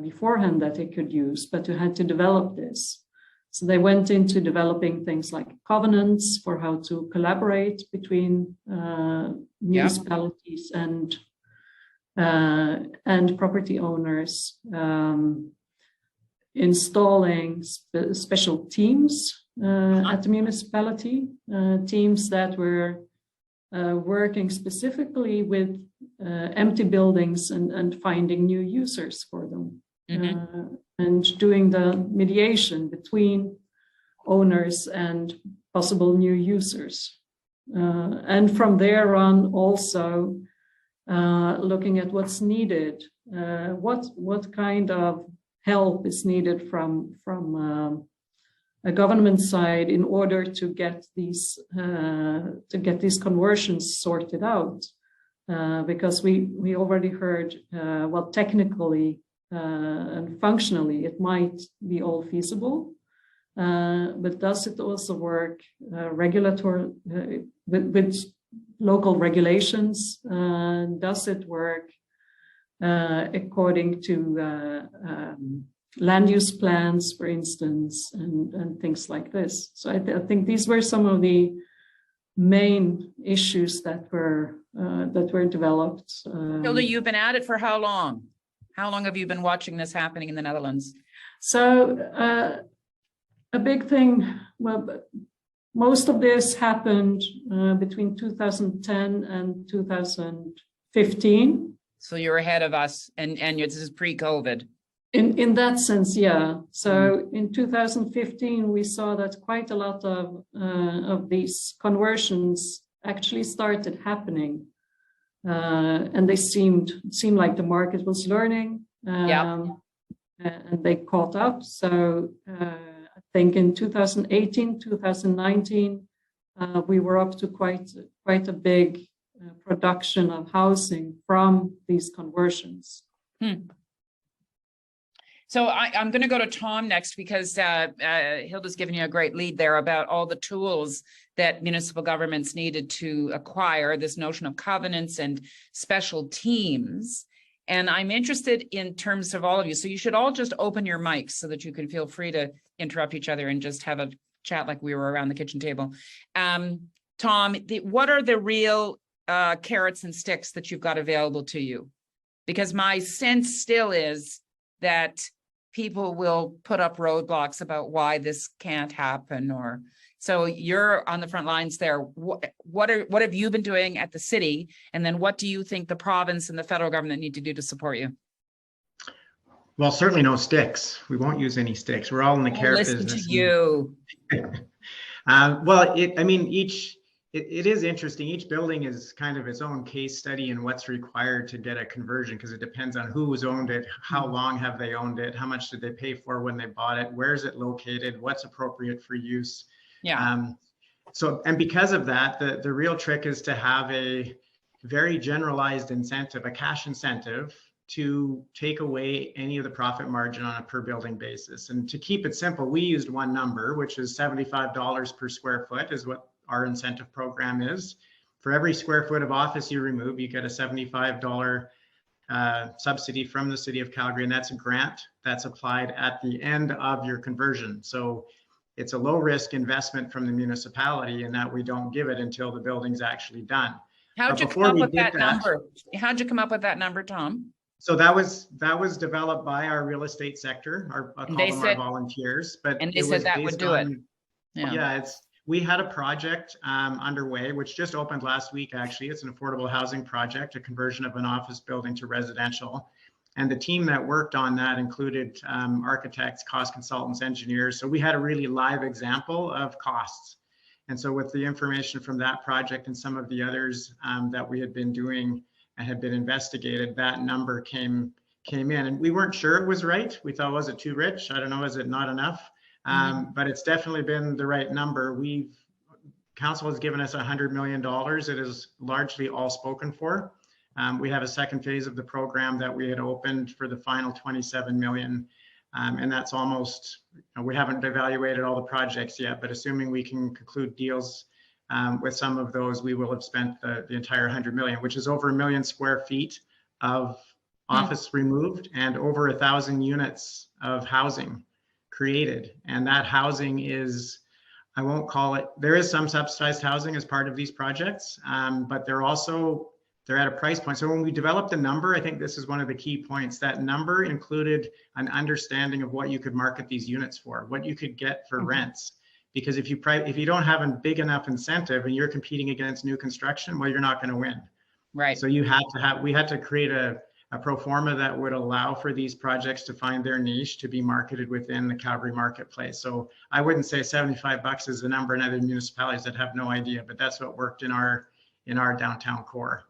beforehand that they could use, but who had to develop this. So they went into developing things like covenants for how to collaborate between municipalities and property owners, installing special teams at the municipality, teams that were working specifically with empty buildings and finding new users for them, and doing the mediation between owners and possible new users. And from there on, also looking at what's needed, what kind of help is needed from a government side in order to get these conversions sorted out, because we already heard well, technically and functionally it might be all feasible, but does it also work regulatory with local regulations? Does it work according to land use plans, for instance, and things like this? So I think these were some of the main issues that were developed. Hilde, you've been at it for how long? How long have you been watching this happening in the Netherlands? So a big thing, well, most of this happened between 2010 and 2015. So you're ahead of us, and this is pre-COVID. In that sense, yeah. So in 2015, we saw that quite a lot of these conversions actually started happening, and they seemed like the market was learning, and they caught up. So I think in 2018, 2019, we were up to quite a big production of housing from these conversions. So I'm going to go to Thom next, because Hilde's given you a great lead there about all the tools that municipal governments needed to acquire, this notion of covenants and special teams. And I'm interested in terms of all of you. So you should all just open your mics so that you can feel free to interrupt each other and just have a chat like we were around the kitchen table. Thom, what are the real carrots and sticks that you've got available to you? Because my sense still is that people will put up roadblocks about why this can't happen, or so you're on the front lines there. What have you been doing at the city, and then what do you think the province and the federal government need to do to support you? Well, certainly no sticks. We won't use any sticks. We're all in the carrot business. Listen to you. Well, it is interesting. Each building is kind of its own case study in what's required to get a conversion, because it depends on who's owned it, how long have they owned it, how much did they pay for when they bought it, where is it located, what's appropriate for use. So, and because of that, the real trick is to have a very generalized incentive, a cash incentive, to take away any of the profit margin on a per building basis. And to keep it simple, we used one number, which is $75 per square foot is what our incentive program is. For every square foot of office you remove, you get a $75 subsidy from the city of Calgary, and that's a grant that's applied at the end of your conversion. So it's a low risk investment from the municipality in that we don't give it until the building's actually done. How'd you come up with that number? How'd you come up with that number, Thom? So that was developed by our real estate sector, our volunteers, but and they said that would do it. Yeah, we had a project underway, which just opened last week, actually. It's an affordable housing project, a conversion of an office building to residential. And the team that worked on that included architects, cost consultants, engineers. So we had a really live example of costs. And so with the information from that project and some of the others that we had been doing and had been investigated, that number came in, and we weren't sure it was right. We thought, was it too rich? I don't know, is it not enough? But it's definitely been the right number. Council has given us $100 million. It is largely all spoken for. We have a second phase of the program that we had opened for the final 27 million. And that's almost, we haven't evaluated all the projects yet, but assuming we can conclude deals with some of those, we will have spent the entire 100 million, which is over 1 million square feet of office removed and over 1,000 units of housing created. And that housing is, I won't call it, there is some subsidized housing as part of these projects, but they're at a price point. So when we developed the number, I think this is one of the key points. That number included an understanding of what you could market these units for, what you could get for rents. Because if you don't have a big enough incentive and you're competing against new construction, well, you're not going to win. Right. So we had to create a pro forma that would allow for these projects to find their niche to be marketed within the Calgary marketplace. So I wouldn't say $75 is the number in other municipalities that have no idea, but that's what worked in our downtown core.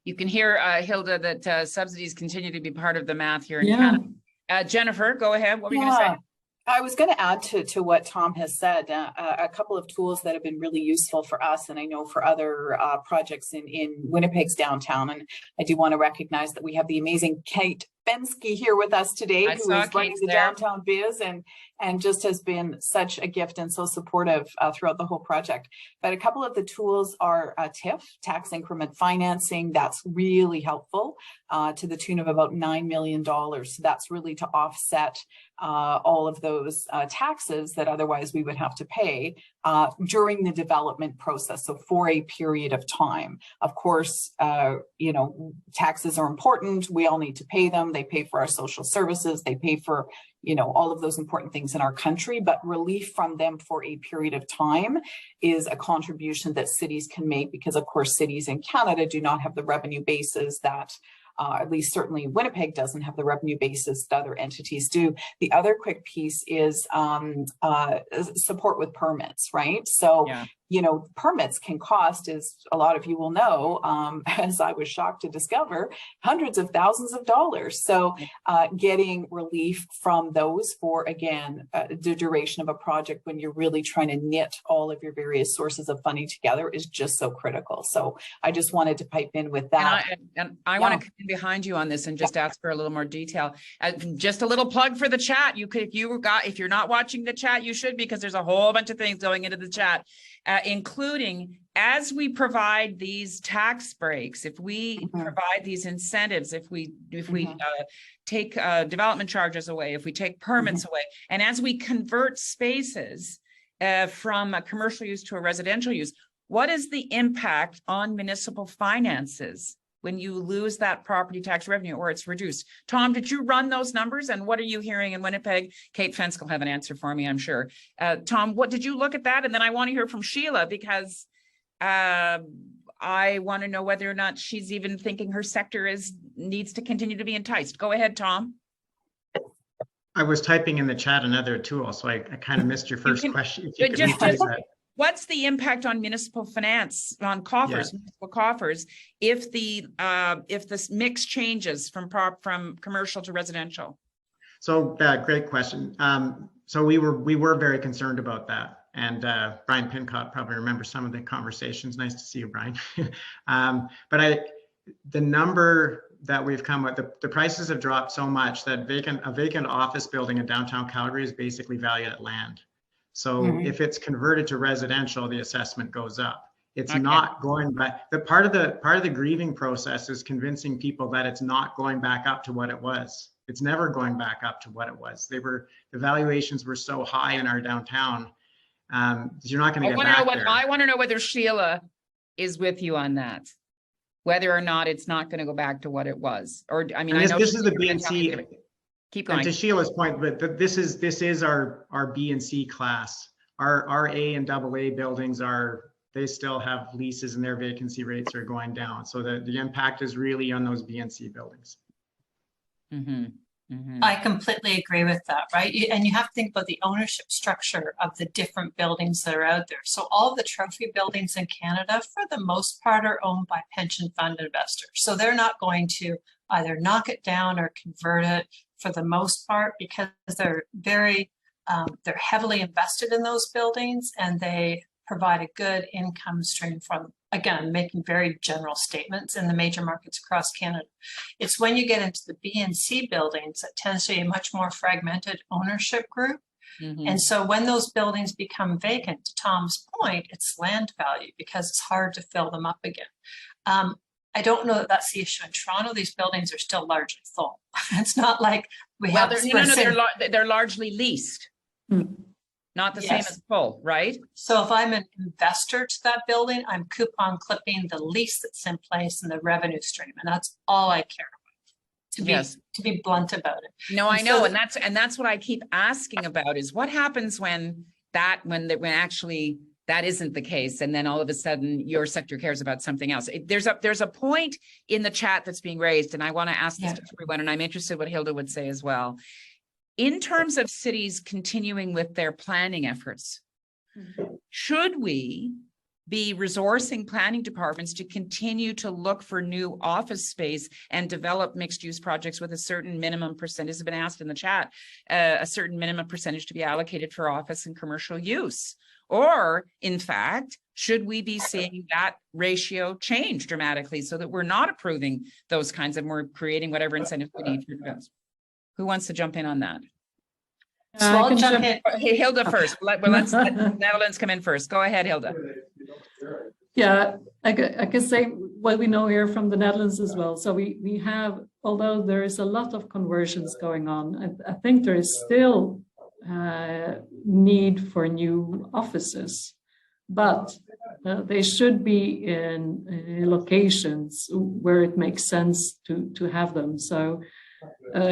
You can hear, Hilde, that subsidies continue to be part of the math here in Yeah. Canada. Jennifer, go ahead. What were you going to say? I was going to add to what Thom has said, a couple of tools that have been really useful for us, and I know for other projects in Winnipeg's downtown. And I do want to recognize that we have the amazing Kate Bensky here with us today, who is running the downtown biz and just has been such a gift and so supportive throughout the whole project. But a couple of the tools are TIF, tax increment financing. That's really helpful to the tune of about $9 million. So that's really to offset all of those taxes that otherwise we would have to pay during the development process. So for a period of time. Of course, taxes are important. We all need to pay them. They pay for our social services. They pay for, all of those important things in our country, but relief from them for a period of time is a contribution that cities can make, because of course cities in Canada do not have the revenue bases that at least certainly Winnipeg doesn't have the revenue basis that other entities do. The other quick piece is support with permits, right? So, permits can cost, as a lot of you will know, as I was shocked to discover, hundreds of thousands of dollars. So getting relief from those for, again, the duration of a project when you're really trying to knit all of your various sources of funding together is just so critical. So I just wanted to pipe in with that. And I want to come behind you on this and just ask for a little more detail. Just a little plug for the chat. If you're not watching the chat, you should, because there's a whole bunch of things going into the chat. Including, as we provide these tax breaks, if we provide these incentives, if we take development charges away, if we take permits away, and as we convert spaces from a commercial use to a residential use, what is the impact on municipal finances when you lose that property tax revenue or it's reduced? Thom, did you run those numbers, and what are you hearing in Winnipeg? Kate Fenske will have an answer for me, I'm sure. Thom, what did you look at that? And then I want to hear from Sheila, because I want to know whether or not she's even thinking her sector needs to continue to be enticed. Go ahead, Thom. I was typing in the chat another tool, so I kind of missed your first question. If you could rephrase that. What's the impact on municipal finance, on coffers, municipal coffers, if this mix changes from commercial to residential? So great question. So we were very concerned about that, and Brian Pincott probably remembers some of the conversations. Nice to see you, Brian. But the number that we've come with, the prices have dropped so much that a vacant office building in downtown Calgary is basically valued at land. So if it's converted to residential, the assessment goes up. It's not going back. The part of the grieving process is convincing people that it's not going back up to what it was. It's never going back up to what it was. The valuations were so high in our downtown. You're not going to get back there. I want to know whether Sheila is with you on that, whether or not it's not going to go back to what it was. Or I mean, this is the BNC. Keep going. And to Sheila's point, but this is our B and C class. Our A and AA buildings they still have leases and their vacancy rates are going down. So the impact is really on those B and C buildings. Mhm. I completely agree with that, right? And you have to think about the ownership structure of the different buildings that are out there. So all the trophy buildings in Canada, for the most part, are owned by pension fund investors. So they're not going to either knock it down or convert it for the most part, because they're they're heavily invested in those buildings and they provide a good income stream from, again, making very general statements in the major markets across Canada. It's when you get into the B and C buildings that tends to be a much more fragmented ownership group. Mhm. And so when those buildings become vacant, to Tom's point, it's land value because it's hard to fill them up again. I don't know that that's the issue in Toronto. These buildings are still largely full. It's not like we Well, have. they're largely leased, not the same Yes. as full, right? So if I'm an investor to that building, I'm coupon clipping the lease that's in place and the revenue stream, and that's all I care about. Yes. To be blunt about it. No, I And know, so and that's what I keep asking about is what happens when actually that isn't the case, and then all of a sudden your sector cares about something else. There's a point in the chat that's being raised, and I want to ask this to everyone, and I'm interested what Hilde would say as well. In terms of cities continuing with their planning efforts, should we be resourcing planning departments to continue to look for new office space and develop mixed use projects with a certain minimum percentage, has been asked in the chat, a certain minimum percentage to be allocated for office and commercial use? Or in fact, should we be seeing that ratio change dramatically so that we're not approving those kinds and we're creating whatever incentives we need for those? Who wants to jump in on that? So I'll jump in. Hey, Hilde first. Let's let the Netherlands come in first. Go ahead, Hilde. Yeah, I can say what we know here from the Netherlands as well. So we have, although there is a lot of conversions going on, I think there is still need for new offices, but they should be in locations where it makes sense to have them. So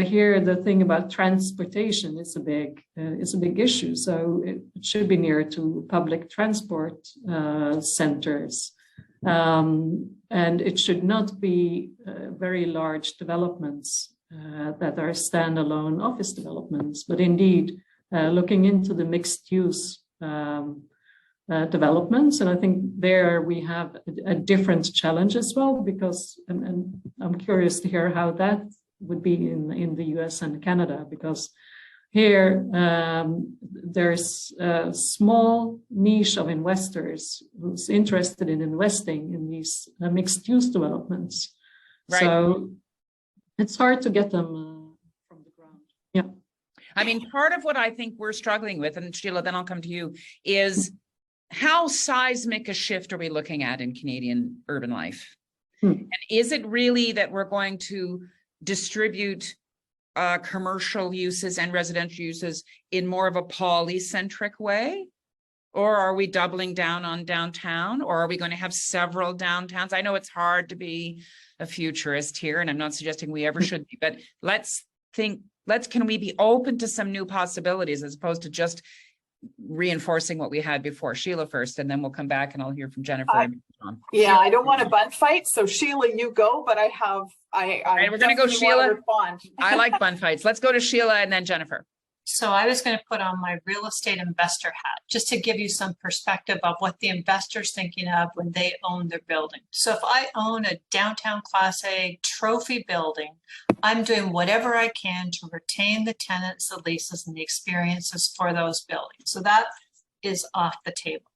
here, the thing about transportation is a big issue. So it should be near to public transport centers, and it should not be very large developments that are standalone office developments. But indeed, looking into the mixed use developments, and I think there we have a different challenge as well, because and I'm curious to hear how that would be in the US and Canada, because here there's a small niche of investors who's interested in investing in these mixed use developments. Right. So it's hard to get them from the ground. Yeah. I mean, part of what I think we're struggling with, and Sheila, then I'll come to you, is how seismic a shift are we looking at in Canadian urban life? And is it really that we're going to distribute commercial uses and residential uses in more of a polycentric way? Or are we doubling down on downtown? Or are we going to have several downtowns? I know it's hard to be a futurist here, and I'm not suggesting we ever should be, but can we be open to some new possibilities as opposed to just reinforcing what we had before? Sheila first, and then we'll come back and I'll hear from Jennifer. Yeah, I don't want a bun fight, so Sheila, you go, but I right, we're going to go Sheila. Respond. I like bun fights. Let's go to Sheila and then Jennifer. So I was going to put on my real estate investor hat just to give you some perspective of what the investor's thinking of when they own their building. So if I own a downtown Class A trophy building, I'm doing whatever I can to retain the tenants, the leases, and the experiences for those buildings. So that is off the table.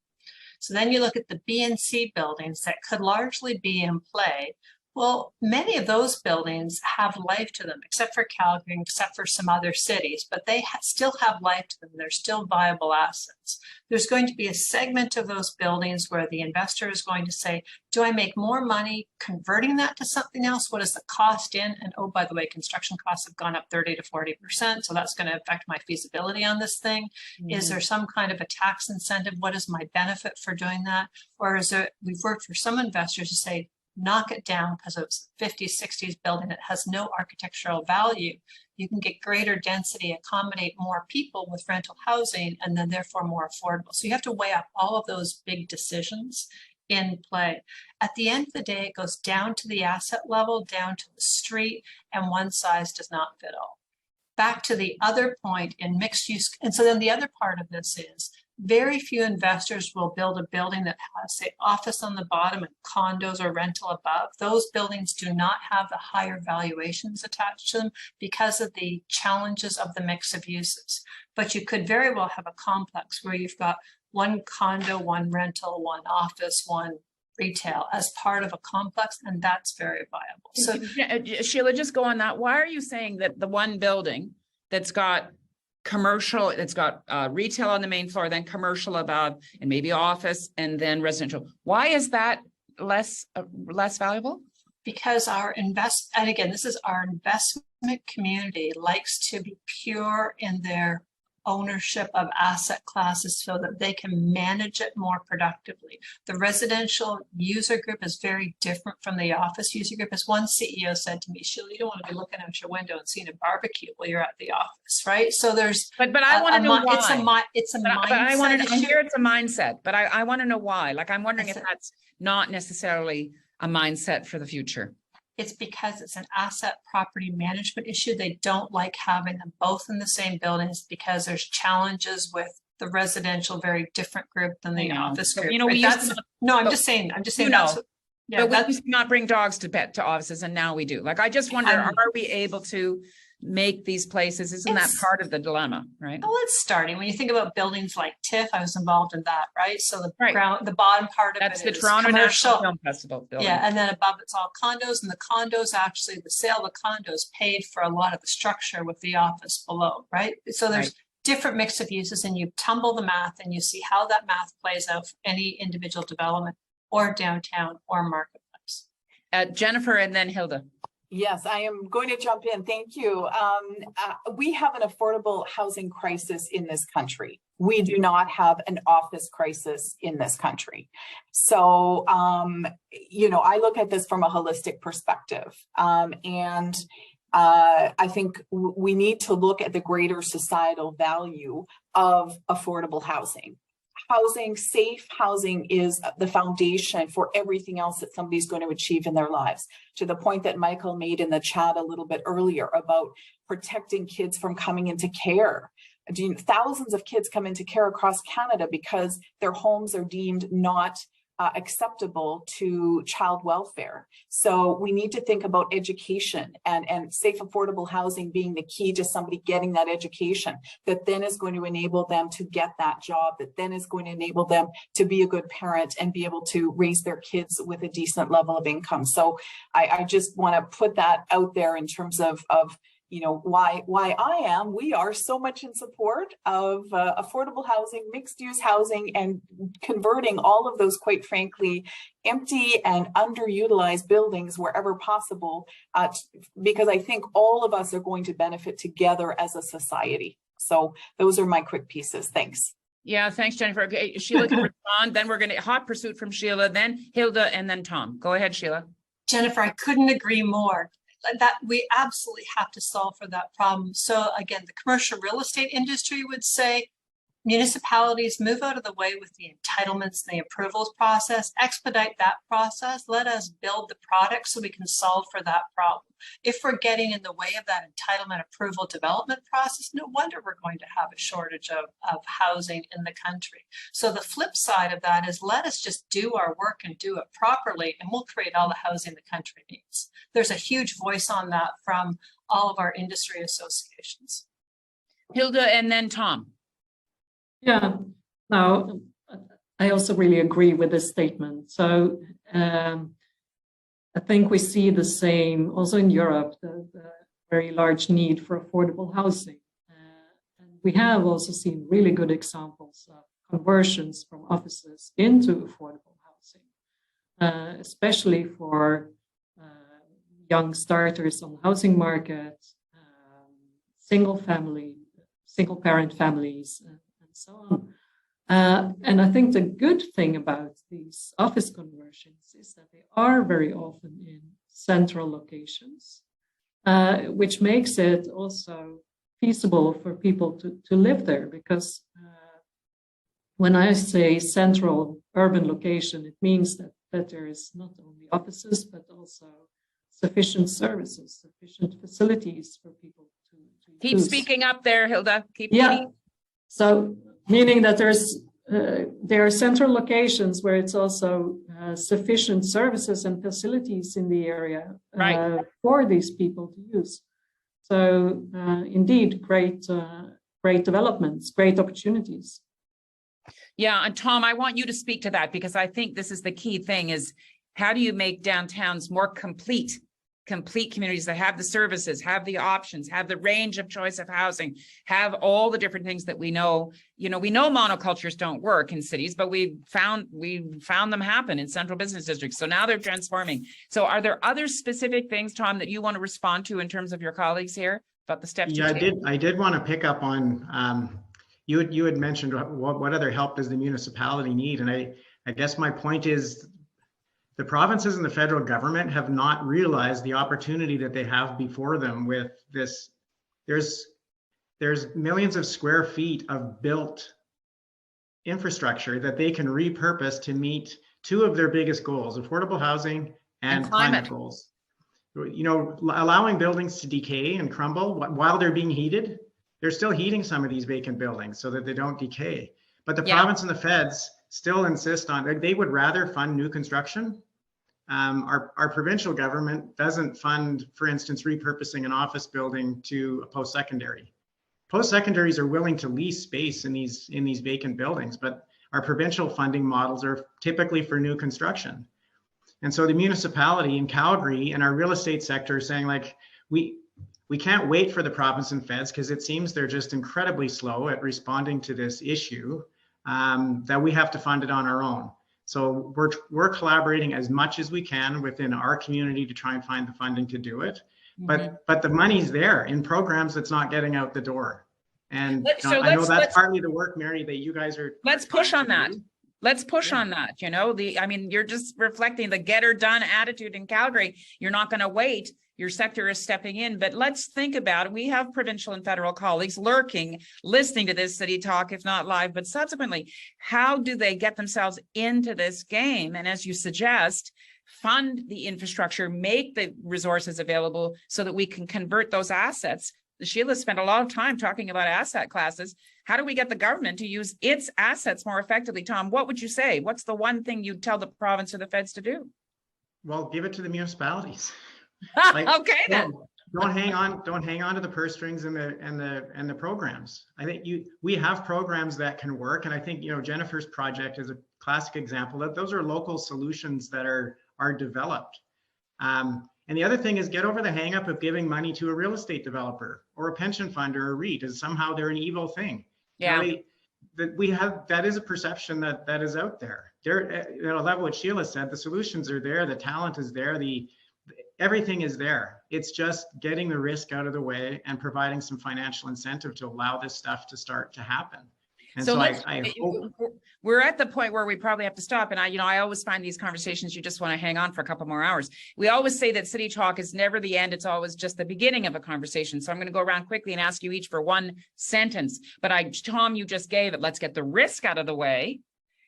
So then you look at the B and C buildings that could largely be in play. Well, many of those buildings have life to them, except for Calgary, except for some other cities, but they still have life to them. They're still viable assets. There's going to be a segment of those buildings where the investor is going to say, do I make more money converting that to something else? What is the cost in? And oh, by the way, construction costs have gone up 30 to 40%. So that's going to affect my feasibility on this thing. Is there some kind of a tax incentive? What is my benefit for doing that? Or is it, we've worked for some investors to say, knock it down because it's 50s, 60s building that has no architectural value. You can get greater density, accommodate more people with rental housing, and then therefore more affordable. So you have to weigh up all of those big decisions in play. At the end of the day, it goes down to the asset level, down to the street, and one size does not fit all. back to the other point in mixed use. And so then the other part of this is very few investors will build a building that has, say, office on the bottom and condos or rental above. Those buildings do not have the higher valuations attached to them because of the challenges of the mix of uses. But you could very well have a complex where you've got one condo, one rental, one office, one retail as part of a complex, and that's very viable. So Sheila, just go on that. Why are you saying that the one building that's got commercial, it's got retail on the main floor, then commercial above, and maybe office, and then residential, why is that less valuable? Because our and again, this is our investment community likes to be pure in their ownership of asset classes so that they can manage it more productively. The residential user group is very different from the office user group. As one CEO said to me, Sheila, you don't want to be looking out your window and seeing a barbecue while you're at the office, right? So there's but I want to know why. It's a mindset. But I want to hear it's a mindset, but I want to know why. Like, I'm wondering if that's not necessarily a mindset for the future. It's because it's an asset property management issue. They don't like having them both in the same buildings because there's challenges with the residential, very different group than the office group. You know, right? I'm just saying that's what, yeah, but we used to not bring dogs to offices, and now we do. Like, I just wonder, are we able to make these places? Isn't that part of the dilemma, right? Well, it's starting. When you think about buildings like TIFF, I was involved in that, right? So the Right. the bottom part of That's it the is Toronto National commercial. Film Festival building. Yeah, and then above it's all condos, and the condos actually, the sale of the condos paid for a lot of the structure with the office below, right? So there's different mix of uses, and you tumble the math and you see how that math plays out for any individual development or downtown or marketplace. Jennifer and then Hilde. Yes, I am going to jump in. Thank you. We have an affordable housing crisis in this country. We do not have an office crisis in this country. So, I look at this from a holistic perspective. And I think we need to look at the greater societal value of affordable housing. Safe housing is the foundation for everything else that somebody's going to achieve in their lives. To the point that Michael made in the chat a little bit earlier about protecting kids from coming into care. Thousands of kids come into care across Canada because their homes are deemed not acceptable to child welfare. So we need to think about education and safe, affordable housing being the key to somebody getting that education that then is going to enable them to get that job, that then is going to enable them to be a good parent and be able to raise their kids with a decent level of income. So I just want to put that out there in terms of why we are so much in support of affordable housing, mixed use housing, and converting all of those, quite frankly, empty and underutilized buildings wherever possible, because I think all of us are going to benefit together as a society. So those are my quick pieces. Thanks. Yeah, thanks, Jennifer. Okay, Sheila can respond. Then we're going to hot pursuit from Sheila, then Hilde, and then Thom. Go ahead, Sheila. Jennifer, I couldn't agree more. That we absolutely have to solve for that problem. So again, the commercial real estate industry would say municipalities move out of the way with the entitlements and the approvals process, expedite that process, let us build the product so we can solve for that problem. If we're getting in the way of that entitlement approval development process, no wonder we're going to have a shortage of housing in the country. So the flip side of that is let us just do our work and do it properly, and we'll create all the housing the country needs. There's a huge voice on that from all of our industry associations. Hilde and then Thom. Yeah, now I also really agree with this statement. So I think we see the same also in Europe, the very large need for affordable housing. And we have also seen really good examples of conversions from offices into affordable housing, especially for young starters on the housing market, single parent families, and so on. And I think the good thing about these office conversions is that they are very often in central locations, which makes it also feasible for people to live there. Because when I say central urban location, it means that there is not only offices, but also sufficient services, sufficient facilities for people Keep use. speaking up there, Hilde. Keep Yeah. leading. So meaning that there are central locations where it's also sufficient services and facilities in the area Right. for these people to use. So indeed, great developments, great opportunities. Yeah, and Thom, I want you to speak to that because I think this is the key thing is how do you make downtowns more complete communities that have the services, have the options, have the range of choice of housing, have all the different things that we know. You know, we know monocultures don't work in cities, but we found them happen in central business districts. So now they're transforming. So are there other specific things, Thom, that you want to respond to in terms of your colleagues here about the steps? Yeah, I did want to pick up on you had mentioned what other help does the municipality need, and I guess my point is the provinces and the federal government have not realized the opportunity that they have before them with this. There's millions of square feet of built infrastructure that they can repurpose to meet two of their biggest goals, affordable housing and climate goals. You know, allowing buildings to decay and crumble while they're being heated. They're still heating some of these vacant buildings so that they don't decay. But the province and the feds still insist on, they would rather fund new construction. Our provincial government doesn't fund, for instance, repurposing an office building to a post-secondary. Post-secondaries are willing to lease space in these vacant buildings, but our provincial funding models are typically for new construction. And so the municipality in Calgary and our real estate sector are saying, like, we can't wait for the province and feds because it seems they're just incredibly slow at responding to this issue, that we have to fund it on our own. So we're collaborating as much as we can within our community to try and find the funding to do it. But the money's there in programs that's not getting out the door. And I know that's partly the work, Mary, that you guys are. Let's push on that. Let's push on that. You know, you're just reflecting the get her done attitude in Calgary. You're not going to wait. Your sector is stepping in, but let's think about it. We have provincial and federal colleagues lurking, listening to this CityTalk, if not live, but subsequently, how do they get themselves into this game? And as you suggest, fund the infrastructure, make the resources available so that we can convert those assets. Sheila spent a lot of time talking about asset classes. How do we get the government to use its assets more effectively? Thom, what would you say? What's the one thing you'd tell the province or the feds to do? Well, give it to the municipalities. Like, okay, then. Don't hang on to the purse strings and the programs. I think we have programs that can work, and I think Jennifer's project is a classic example that those are local solutions that are developed. And the other thing is get over the hang up of giving money to a real estate developer or a pension fund or a REIT as somehow they're an evil thing. Yeah. That is a perception that is out there. I love what Sheila said. The solutions are there, the talent is there, everything is there. It's just getting the risk out of the way and providing some financial incentive to allow this stuff to start to happen. And so I hope we're at the point where we probably have to stop. And I always find these conversations, you just want to hang on for a couple more hours. We always say that CityTalk is never the end. It's always just the beginning of a conversation. So I'm going to go around quickly and ask you each for one sentence. But Thom, you just gave it. Let's get the risk out of the way.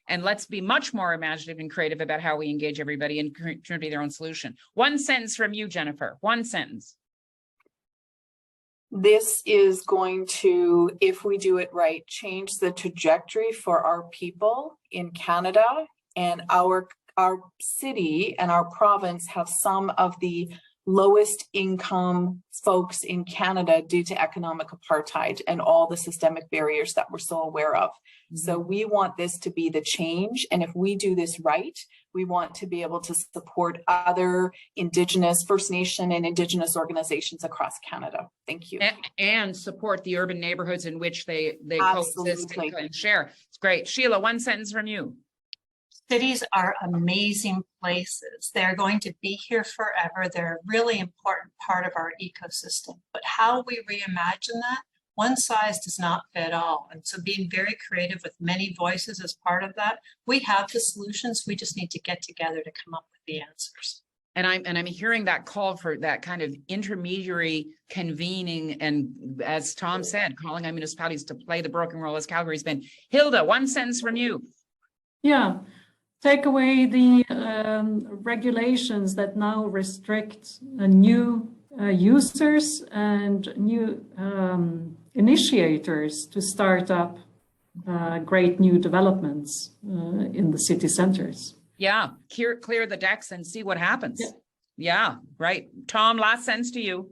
And let's be much more imaginative and creative about how we engage everybody and contribute their own solution. One sentence from you, Jennifer. One sentence. This is going to, if we do it right, change the trajectory for our people in Canada, and our city and our province have some of the lowest income folks in Canada due to economic apartheid and all the systemic barriers that we're so aware of. So we want this to be the change. And if we do this right, we want to be able to support other Indigenous, First Nation and Indigenous organizations across Canada. Thank you. And support the urban neighborhoods in which they coexist and share. It's great. Sheila, one sentence from you. Cities are amazing places. They're going to be here forever. They're a really important part of our ecosystem. But how we reimagine that, one size does not fit all. And so being very creative with many voices as part of that, we have the solutions. We just need to get together to come up with the answers. And I'm hearing that call for that kind of intermediary convening, and as Thom said, calling on municipalities to play the broken role as Calgary's been. Hilde, one sentence from you. Yeah. Take away the regulations that now restrict new users and new initiators to start up great new developments in the city centers. Yeah, clear the decks and see what happens. Yeah. Yeah, right. Thom, last sentence to you.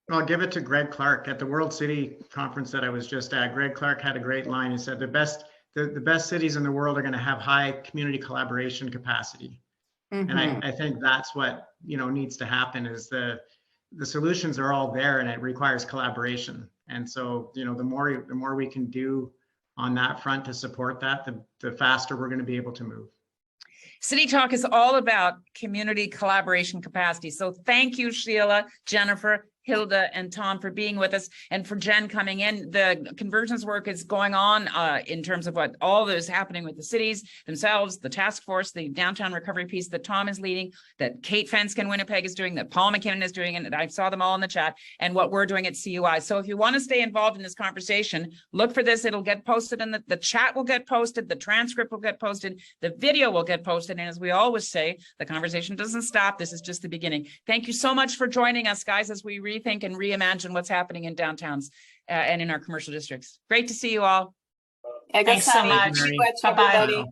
I'll give it to Greg Clark at the World City Conference that I was just at. Greg Clark had a great line. He said the best cities in the world are going to have high community collaboration capacity. Mhm. And I think that's what, you know, needs to happen is the solutions are all there and it requires collaboration. And so, you know, the more we can do on that front to support that, the faster we're going to be able to move. CityTalk is all about community collaboration capacity. So thank you, Sheila, Jennifer, Hilde, and Thom for being with us, and for Jen coming in. The convergence work is going on in terms of what all that is happening with the cities themselves, the task force, the downtown recovery piece that Thom is leading, that Kate Fenske in Winnipeg is doing, that Paul McKinnon is doing, and I saw them all in the chat, and what we're doing at CUI. So if you want to stay involved in this conversation, look for this. It'll get posted, and the chat will get posted, the transcript will get posted, the video will get posted, and as we always say, the conversation doesn't stop. This is just the beginning. Thank you so much for joining us, guys, as we rethink and reimagine what's happening in downtowns and in our commercial districts. Great to see you all. Thanks so much. Bye-bye. Bye-bye.